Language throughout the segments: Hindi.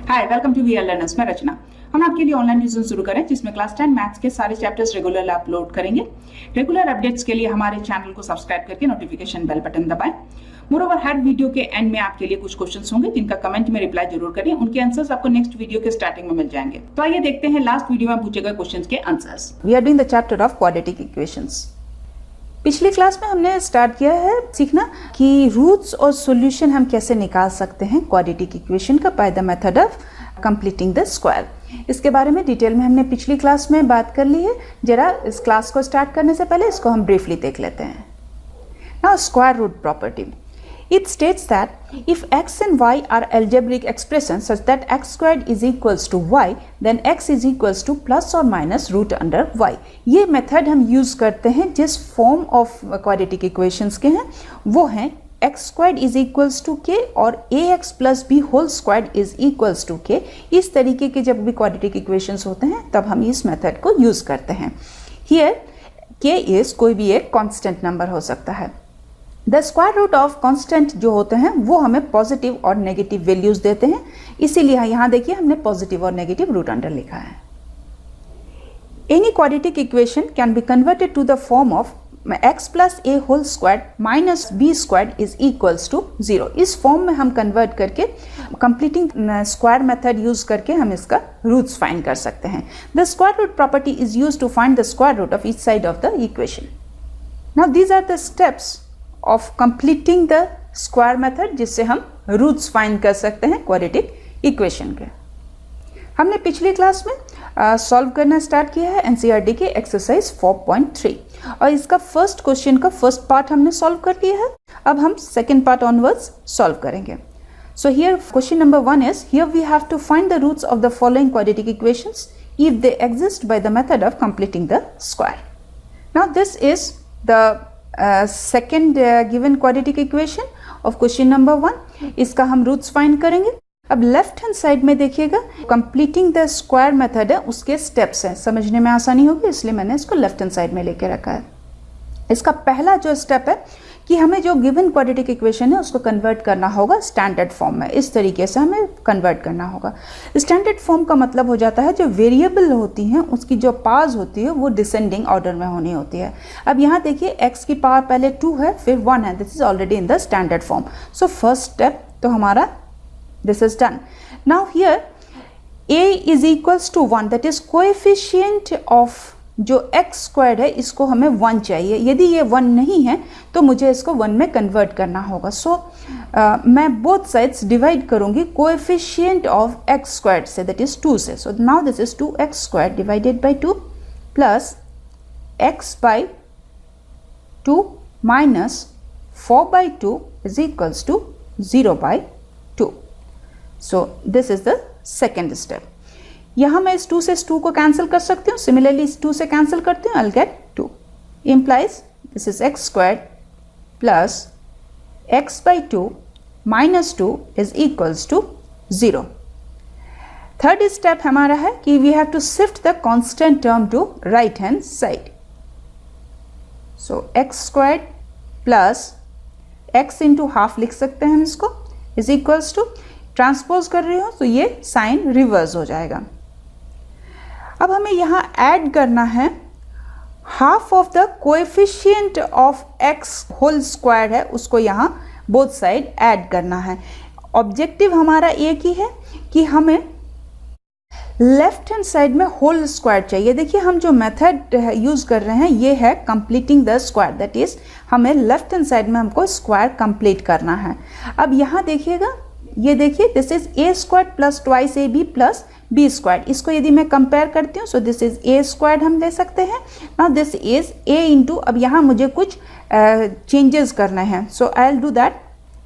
Hi welcome to VRLearners। मैं रचना। हम आपके लिए ऑनलाइन ट्यूशन शुरू करें जिसमें क्लास 10 मैथ्स के सारे चैप्टर्स रेगुलर अपलोड करेंगे। रेगुलर अपडेट्स के लिए हमारे चैनल को सब्सक्राइब करके नोटिफिकेशन बेल बटन दबाएं। मोरओवर हर वीडियो के एंड में आपके लिए कुछ क्वेश्चंस होंगे जिनका कमेंट में रिप्लाई जरूर करें। उनके आंसर्स आपको नेक्स्ट वीडियो के स्टार्टिंग में मिल जाएंगे। तो आइए देखते हैं लास्ट वीडियो में पूछे गए क्वेश्चंस के answers. We are doing the chapter of quadratic equations. पिछली क्लास में हमने स्टार्ट किया है सीखना कि रूट्स और सॉल्यूशन हम कैसे निकाल सकते हैं क्वाड्रेटिक इक्वेशन का bye the method of completing the square. इसके बारे में डिटेल में हमने पिछली क्लास में बात कर ली है। जरा इस क्लास को स्टार्ट करने से पहले इसको हम ब्रीफली देख लेते हैं। Now square root property, it states that if x and y are algebraic expressions such that x squared is equals to y, then x is equals to plus or minus root under y। ये मेथड हम यूज करते हैं जिस फॉर्म ऑफ क्वाड्रेटिक इक्वेशंस के हैं वो हैं x squared is equals to k और ax plus b whole squared is equals to k। इस तरीके के जब भी क्वाड्रेटिक इक्वेशंस होते हैं तब हम इस मेथड को यूज करते हैं। Here k is कोई भी एक कांस्टेंट नंबर हो सकता है। The square root of constant जो होते हैं वो हमें पॉजिटिव और नेगेटिव वैल्यूज देते हैं, इसीलिए यहाँ देखिए हमने पॉजिटिव और नेगेटिव रूट अंडर लिखा है। Any quadratic equation can be converted to the form of x plus a whole square minus b square is equals to 0। इस फॉर्म में हम कन्वर्ट करके कंप्लीटिंग स्क्वायर मेथड यूज करके हम इसका रूट्स फाइंड कर सकते हैं। The square root property is use to find the square root of each side of the equation. Now these are the steps of completing the square method जिससे हम रूट्स फाइंड कर सकते हैं क्वाड्रेटिक इक्वेशन के। हमने पिछली क्लास में सॉल्व करना स्टार्ट किया है NCERT के एक्सरसाइज 4.3 और इसका फर्स्ट क्वेश्चन का फर्स्ट पार्ट हमने सॉल्व कर लिया है। अब हम सेकेंड पार्ट ऑनवर्ड्स सॉल्व करेंगे। So here question number 1 is here we have to find the roots of the following quadratic equations if they exist by the method of completing the square. Now this is the second given quadratic equation of question number 1। इसका हम रूट्स फाइंड करेंगे। अब लेफ्ट हैंड साइड में देखिएगा कंप्लीटिंग द स्क्वायर मेथड है, उसके स्टेप्स हैं, समझने में आसानी होगी इसलिए मैंने इसको लेफ्ट हैंड साइड में लेके रखा है। इसका पहला जो स्टेप है कि हमें जो गिवन क्वाड्रेटिक इक्वेशन है उसको कन्वर्ट करना होगा स्टैंडर्ड फॉर्म में। इस तरीके से हमें कन्वर्ट करना होगा। स्टैंडर्ड फॉर्म का मतलब हो जाता है जो वेरिएबल होती हैं उसकी जो पावर्स होती है वो डिसेंडिंग ऑर्डर में होनी होती है। अब यहाँ देखिए x की पावर पहले 2 है फिर 1 है। This is already in the standard form. So first step तो हमारा this is done. Now here a is equals to 1, that is coefficient of जो x स्क्वायर्ड है इसको हमें 1 चाहिए। यदि ये 1 नहीं है तो मुझे इसको 1 में कन्वर्ट करना होगा। सो मैं बोथ साइड्स डिवाइड करूंगी कोएफिशिएंट ऑफ x स्क्वायर्ड से, दैट इज 2 से। So now this is 2x squared divided by 2 plus x by 2 minus 4 by 2 is equals to 0 by 2। So this is the second step. यहाँ मैं इस 2 से इस 2 को कैंसिल कर सकती हूँ। सिमिलरली इस 2 से कैंसिल करती हूँ, I will get 2 implies this is x squared plus x by 2 minus 2 is equals to 0। Third step हमारा है कि we have to shift the constant term to right hand side. So x squared plus x into half लिख सकते हैं हम इसको, इज इक्वल्स टू ट्रांसपोज कर रही हूँ तो ये साइन रिवर्स हो जाएगा। अब हमें यहाँ ऐड करना है half of the coefficient of x whole square है उसको यहाँ बोथ साइड ऐड करना है। ऑब्जेक्टिव हमारा एक ही है कि हमें लेफ्ट हैंड साइड में होल स्क्वायर चाहिए। देखिए हम जो मेथड यूज कर रहे हैं ये है completing the square, that is हमें लेफ्ट हैंड साइड में हमको स्क्वायर कंप्लीट करना है। अब यहाँ देखिएगा, ये देखिए this is a square plus twice ab plus b square. इसको यदि मैं कंपेयर करती हूँ so this is a square हम ले सकते हैं। Now this is a into, अब यहाँ मुझे कुछ चेंजेस करना है so I will do that.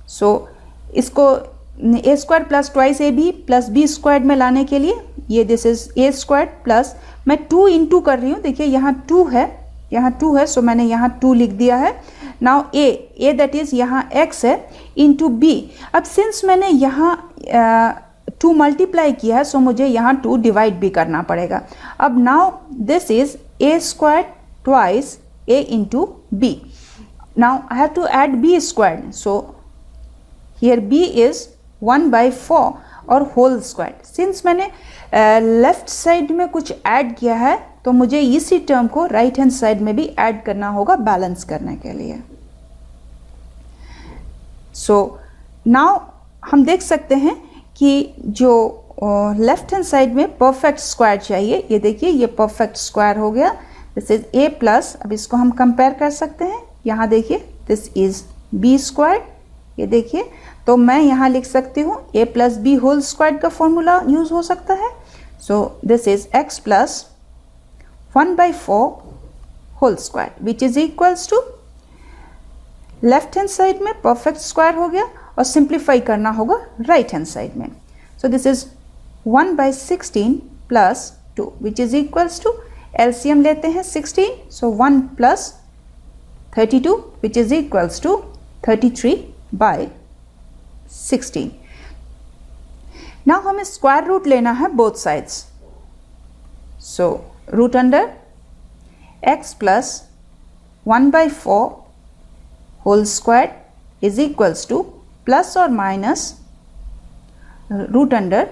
सो इसको a square plus twice ab plus b square में लाने के लिए ये this is a square plus मैं 2 इंटू कर रही हूँ। देखिए यहाँ 2 है, यहाँ 2 है, सो मैंने यहाँ 2 लिख दिया है। नाउ a दैट इज यहाँ x है इंटू b। अब सिंस मैंने यहाँ 2 मल्टीप्लाई किया है सो मुझे यहाँ 2 डिवाइड भी करना पड़ेगा। अब now this is a square twice a into b। Now I have to add b square, so here b is 1/4 और होल स्क्वायर। सिंस मैंने लेफ्ट साइड में कुछ ऐड किया है तो मुझे इसी टर्म को राइट हैंड साइड में भी ऐड करना होगा बैलेंस करने के लिए। सो नाउ हम देख सकते हैं कि जो लेफ्ट हैंड साइड में परफेक्ट स्क्वायर चाहिए, ये देखिए ये परफेक्ट स्क्वायर हो गया, दिस इज a प्लस। अब इसको हम कंपेयर कर सकते हैं, यहाँ देखिए दिस इज b स्क्वायर, ये देखिए, तो मैं यहाँ लिख सकती हूँ a plus B whole square का फॉर्मूला यूज हो सकता है। So this is x plus 1/4 whole square which is equals to, left hand side में परफेक्ट स्क्वायर हो गया और सिंप्लीफाई करना होगा राइट हैंड साइड में। So this is 1/16 plus 2 which is equals to, LCM लेते हैं 16, so 1 plus 32 which is equals to 33/16। Now हमें स्क्वायर रूट लेना है both sides. So root under x plus 1/4 whole square is equals to plus और माइनस रूट अंडर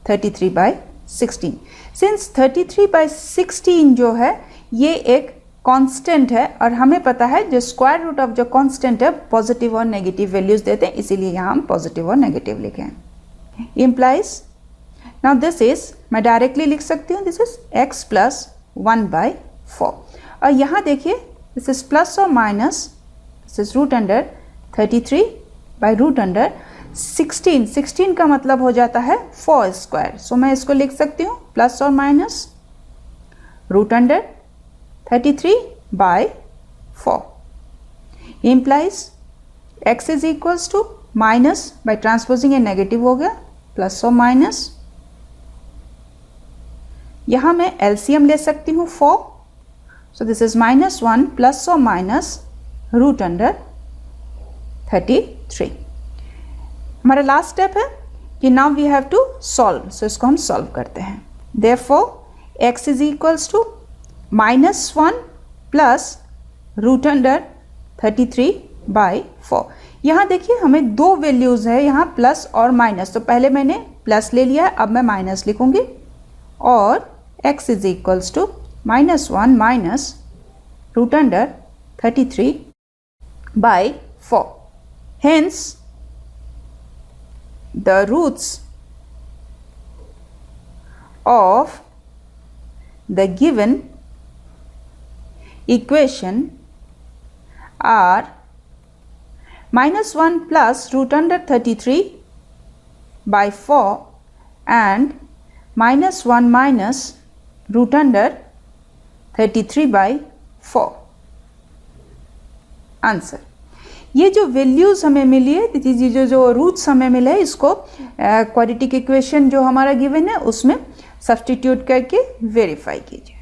33/16। सिंस 33/16 जो है ये एक कांस्टेंट है और हमें पता है जो स्क्वायर रूट ऑफ जो कांस्टेंट है पॉजिटिव और नेगेटिव वैल्यूज देते हैं, इसीलिए यहाँ हम पॉजिटिव और नेगेटिव लिखे हैं। इम्प्लाइज, नाउ दिस इज, मैं डायरेक्टली लिख सकती हूँ, दिस इज x प्लस 1/4 और यहाँ देखिए दिस इज प्लस और minus, this is root under 33/√16। 16 का मतलब हो जाता है 4 स्क्वायर, सो मैं इसको लिख सकती हूँ प्लस और minus root under 33/4 implies x is equals to minus by transposing a negative हो गया प्लस और माइनस, यहाँ मैं एलसीएम ले सकती हूँ 4, सो दिस इज -1 प्लस और माइनस रूट अंडर 33। हमारा लास्ट स्टेप है कि now we have to solve, so इसको हम सॉल्व करते हैं। Therefore x is equals to -1 plus root under 33/4। यहाँ देखिए हमें दो वैल्यूज है, यहाँ प्लस और माइनस, तो पहले मैंने प्लस ले लिया है, अब मैं माइनस लिखूंगी और x is equals to -1 minus root under 33/4। Hence the roots of the given equation are -1 plus root under 33/4 and -1 minus root under 33/4। Answer, ये जो वैल्यूज़ हमें मिली है, ये जो रूट्स हमें मिले हैं, इसको क्वाड्रेटिक इक्वेशन जो हमारा गिवन है उसमें सब्स्टिट्यूट करके वेरीफाई कीजिए।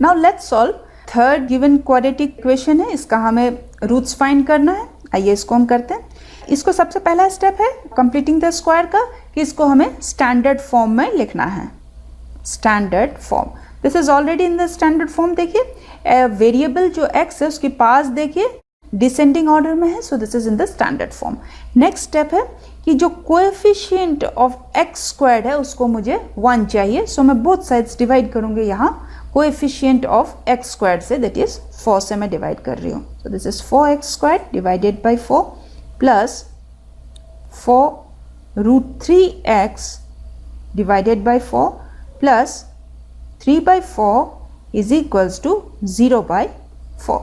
Now let's solve third given quadratic equation है, इसका हमें रूट्स फाइंड करना है। आइए इसको हम करते हैं। इसको सबसे पहला स्टेप है कंप्लीटिंग द स्क्वायर का, कि इसको हमें स्टैंडर्ड फॉर्म में लिखना है। Standard form, this is already in the standard form. देखिए वेरिएबल जो x है उसके पास देखिए डिसेंडिंग ऑर्डर में है, so this is in the standard form. Next step है कि जो कोएफिशिएंट ऑफ x स्क्वायर्ड है उसको मुझे 1 चाहिए, सो मैं बोथ साइड्स डिवाइड करूंगी। यहाँ कोएफिशिएंट ऑफ x स्क्वायर्ड से, दैट इज 4 से मैं डिवाइड कर रही हूँ, so this is 4x squared divided by 4 plus 4√3x divided by 4 plus 3/4 is equals to 0/4।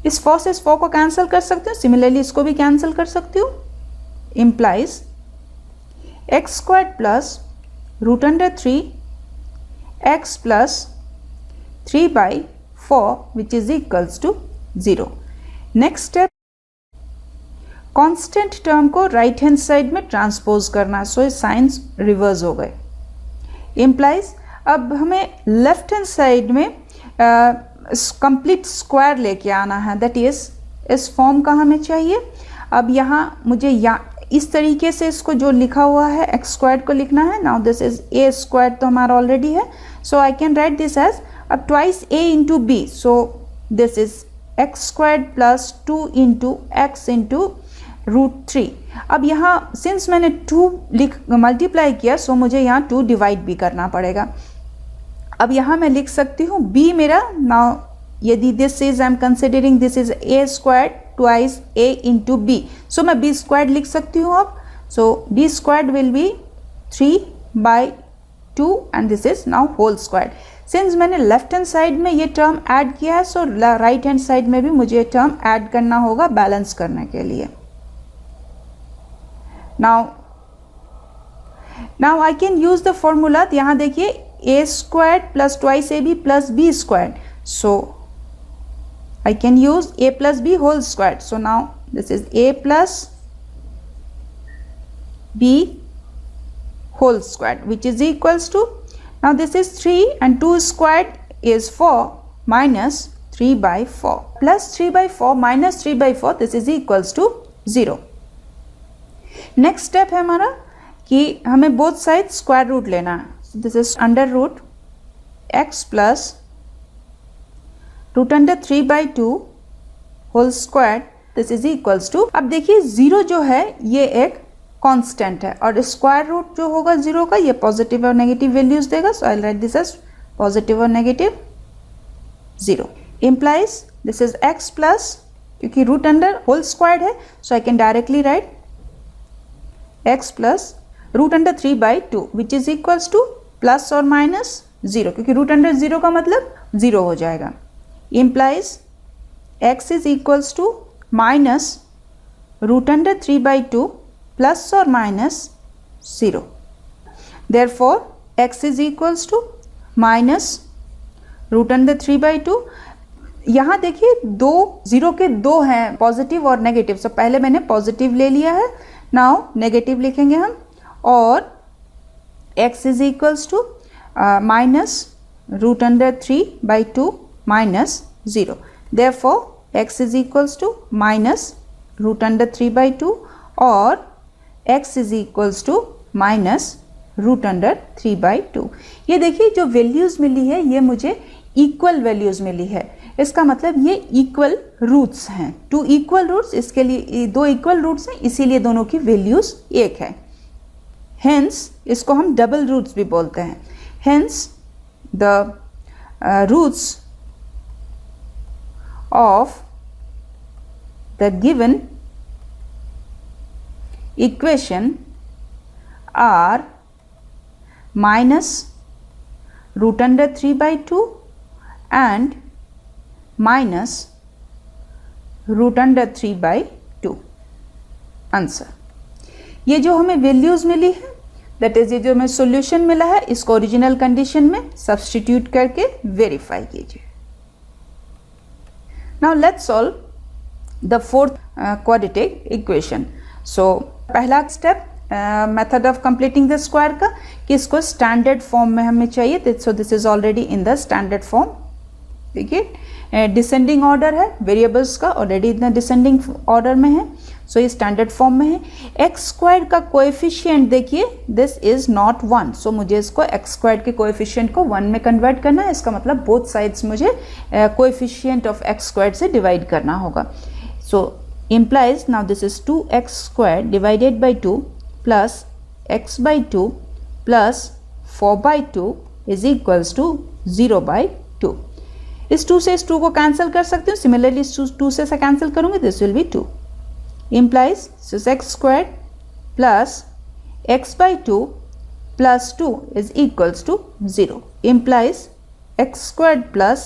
इस 4 से इस 4 को कैंसिल कर सकते हो, सिमिलरली इसको भी कैंसिल कर सकती हूँ। Implies x squared plus root under 3x plus 3/4 which is equals to 0। Next step, constant term को राइट हैंड साइड में ट्रांसपोज करना, सो साइंस रिवर्स हो गए। इम्प्लाइज अब हमें लेफ्ट हैंड साइड में कंप्लीट स्क्वायर लेके आना है, दैट इज इस फॉर्म का हमें चाहिए। अब यहाँ मुझे इस तरीके से इसको जो लिखा हुआ है x स्क्वायर को लिखना है। Now this is a square तो हमारा ऑलरेडी है, so I can write this as अब twice a into b, so this is x square plus 2 into x into √3। अब यहाँ सिंस मैंने 2 मल्टीप्लाई किया सो मुझे यहाँ 2 डिवाइड भी करना पड़ेगा। अब यहाँ मैं लिख सकती हूँ b मेरा, नाउ यदि this is I am considering this is a squared twice a into b, so मैं b स्क्वायर्ड लिख सकती हूँ अब। So b squared will be 3/2 and this is now whole squared. Since मैंने लेफ्ट हैंड साइड में ये टर्म ऐड किया है सो राइट हैंड साइड में भी मुझे ये टर्म ऐड करना होगा बैलेंस करने के लिए। Now I can use the formula. यहाँ देखिए a squared plus twice ab plus b squared, so I can use a plus b whole squared. So now this is a plus b whole squared which is equals to, now this is 3 and 2 squared is 4 minus 3/4 plus 3/4 minus 3/4, this is equals to 0. Next step है हमारा कि हमें both sides square root लेना है. So this is under root x plus root under 3/2 whole square, this is equals to, अब देखिए 0 जो है ये एक कांस्टेंट है और स्क्वायर रूट जो होगा 0 का ये पॉजिटिव और नेगेटिव वैल्यूज देगा। So I will write this as positive और negative 0 implies this is x plus, क्योंकि रूट अंडर होल स्क्वायर है so I can directly write x plus root under 3/2 which is equals to plus और माइनस 0, क्योंकि रूट अंडर 0 का मतलब 0 हो जाएगा। implies x is equals to minus root under 3/2 plus or minus 0. Therefore, x is equals to minus root under 3/2. यहाँ देखिए 0 के 2 हैं पॉजिटिव और नेगेटिव, सो पहले मैंने पॉजिटिव ले लिया है, नाउ नेगेटिव लिखेंगे हम, और x is equals to minus root under 3/2 minus 0. Therefore, x is equals to minus root under 3/2 और x is equals to minus root under 3/2. ये देखिए जो वैल्यूज मिली है ये मुझे इक्वल वैल्यूज मिली है, इसका मतलब ये इक्वल रूट्स हैं, 2 इक्वल रूट्स, इसके लिए 2 इक्वल रूट्स हैं, इसीलिए दोनों की वैल्यूज एक है। हेंस इसको हम डबल रूट्स भी बोलते हैं। Hence the roots of the given equation are minus root under 3/2 and minus root under 3/2. Answer, ये जो हमें वैल्यूज मिली है दैट इज, ये जो हमें सॉल्यूशन मिला है इसको ओरिजिनल कंडीशन में सब्सटीट्यूट करके वेरीफाई कीजिए। Now let's solve the fourth quadratic equation. So पहला step method of completing the square का कि इसको स्टैंडर्ड फॉर्म में हमें चाहिए, सो this is already in the standard form. देखिए डिसेंडिंग ऑर्डर है, वेरिएबल्स का ऑलरेडी इतना डिसेंडिंग ऑर्डर में है, सो ये स्टैंडर्ड फॉर्म में है। एक्स स्क्वायर का कोएफिशिएंट देखिए दिस इज नॉट 1, सो मुझे इसको एक्स स्क्वायर के कोएफिशिएंट को 1 में कन्वर्ट करना है, इसका मतलब बोथ साइड्स मुझे कोएफिशिएंट ऑफ एक्स स्क्वायर से डिवाइड करना होगा। सो implies now this is 2x squared divided by 2 plus x by 2 plus 4 by 2 is equals to 0 by 2. इस 2 से इस 2 को कैंसिल कर सकती हूँ, सिमिलरली इस 2 से कैंसिल करूँगी, this will be 2 implies this is x squared plus x by 2 plus 2 is equals to 0 implies x squared plus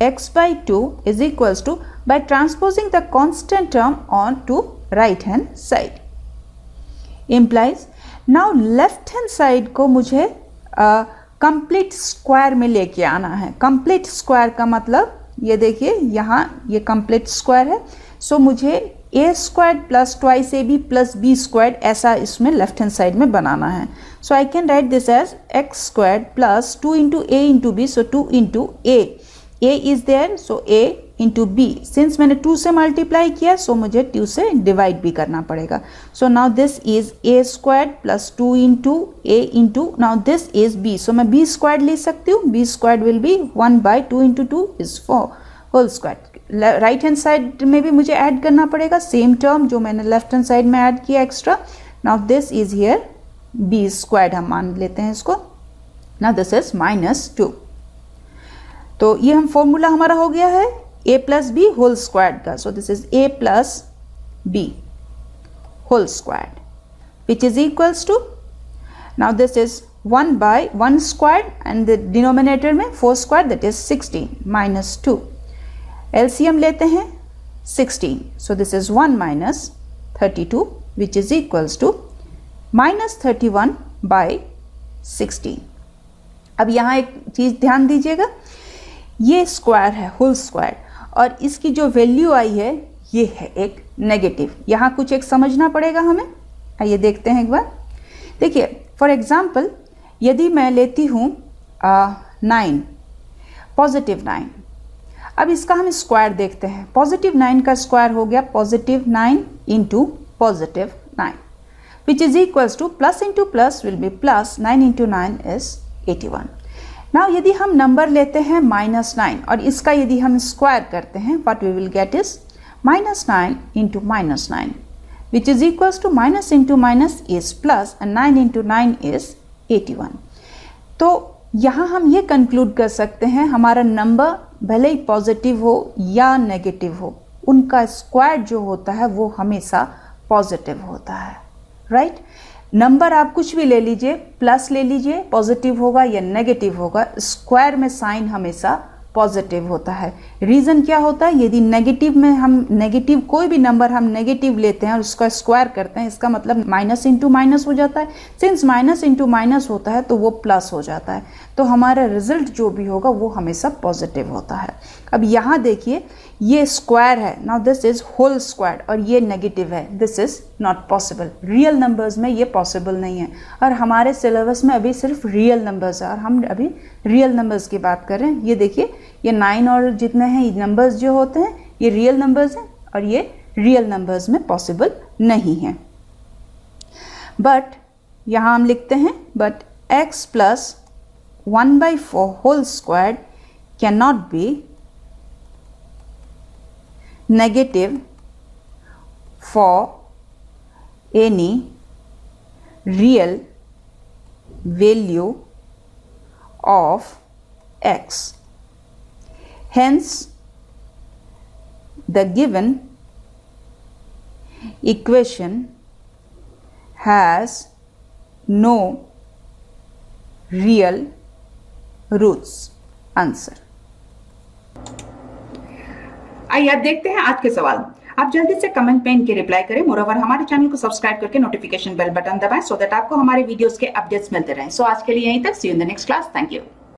x by 2 is equals to, by transposing the constant term on to right hand side, implies now left hand side को मुझे complete square में लेके आना है। complete square का मतलब ये देखिए यहाँ ये complete square है, सो मुझे a squared plus twice ab plus b squared ऐसा इसमें लेफ्ट हैंड साइड में बनाना है। So I can write this as x squared plus 2 into a into b, so 2 into a is there, so a into b, since मैंने 2 से मल्टीप्लाई किया सो मुझे 2 से डिवाइड भी करना पड़ेगा। सो now this is a squared plus 2 into a into, now this is b, so मैं b squared ले सकती हूँ, b squared will be 1 by 2 into 2 is 4 whole squared, right hand side में भी मुझे ऐड करना पड़ेगा सेम टर्म जो मैंने लेफ्ट हैंड साइड में ऐड किया extra. Now this is here b squared हम मान लेते हैं इसको. Now this is -2. तो ये हम फॉर्मूला हमारा हो गया है a plus B whole squared का. So this is a plus b whole squared which is equals to, now this is 1 by 1 squared and the denominator में 4 squared that is 16 minus 2. LCM लेते हैं 16. So this is 1 minus 32 which is equals to minus 31 by 16. अब यहाँ एक चीज़ ध्यान दीजिएगा, ये स्क्वायर है होल स्क्वायर और इसकी जो वैल्यू आई है ये है एक नेगेटिव. यहाँ कुछ एक समझना पड़ेगा हमें. आइए देखते हैं एक बार. देखिए फॉर एग्जाम्पल यदि मैं लेती हूँ 9 पॉजिटिव 9. अब इसका हम स्क्वायर देखते हैं. पॉजिटिव 9 का स्क्वायर हो गया positive 9 into positive 9 which is equals to plus into plus will be plus 9 into 9 is 81. Now यदि हम नंबर लेते हैं -9 और इसका यदि हम स्क्वायर करते हैं what we will get is -9 into -9 which is equals to minus into minus is plus and 9 into 9 is 81. तो यहाँ हम ये कंक्लूड कर सकते हैं हमारा नंबर भले ही पॉजिटिव हो या नेगेटिव हो, उनका स्क्वायर जो होता है वो हमेशा पॉजिटिव होता है. राइट नंबर आप कुछ भी ले लीजिए, प्लस ले लीजिए, पॉजिटिव होगा या नेगेटिव होगा, स्क्वायर में साइन हमेशा पॉजिटिव होता है. रीज़न क्या होता है, यदि नेगेटिव में हम नेगेटिव कोई भी नंबर हम नेगेटिव लेते हैं और उसका स्क्वायर करते हैं, इसका मतलब माइनस इंटू माइनस हो जाता है. सिंस माइनस इंटू माइनस होता है तो वो प्लस हो जाता है, तो हमारा रिजल्ट जो भी होगा वो हमेशा पॉजिटिव होता है. अब यहाँ देखिए ये स्क्वायर है, now this is whole square और ये नेगेटिव है, this is not possible. Real numbers में ये पॉसिबल नहीं है और हमारे सिलेबस में अभी सिर्फ रियल नंबर्स है और हम अभी रियल नंबर्स की बात कर रहे हैं. ये देखिए ये 9 और जितने हैं ये नंबर्स जो होते हैं ये रियल नंबर्स हैं और ये रियल नंबर्स में पॉसिबल नहीं है. बट यहाँ हम लिखते हैं but x plus 1/4 whole square can not be negative for any real value of x. Hence, the given equation has no real roots. Answer. आइए अब देखते हैं आज के सवाल. आप जल्दी से कमेंट में इनके रिप्लाई करें. मोरओवर हमारे चैनल को सब्सक्राइब करके नोटिफिकेशन बेल बटन दबाएं सो दैट आपको हमारे वीडियोस के अपडेट्स मिलते रहें. सो आज के लिए यहीं तक. See you in the next class. Thank you.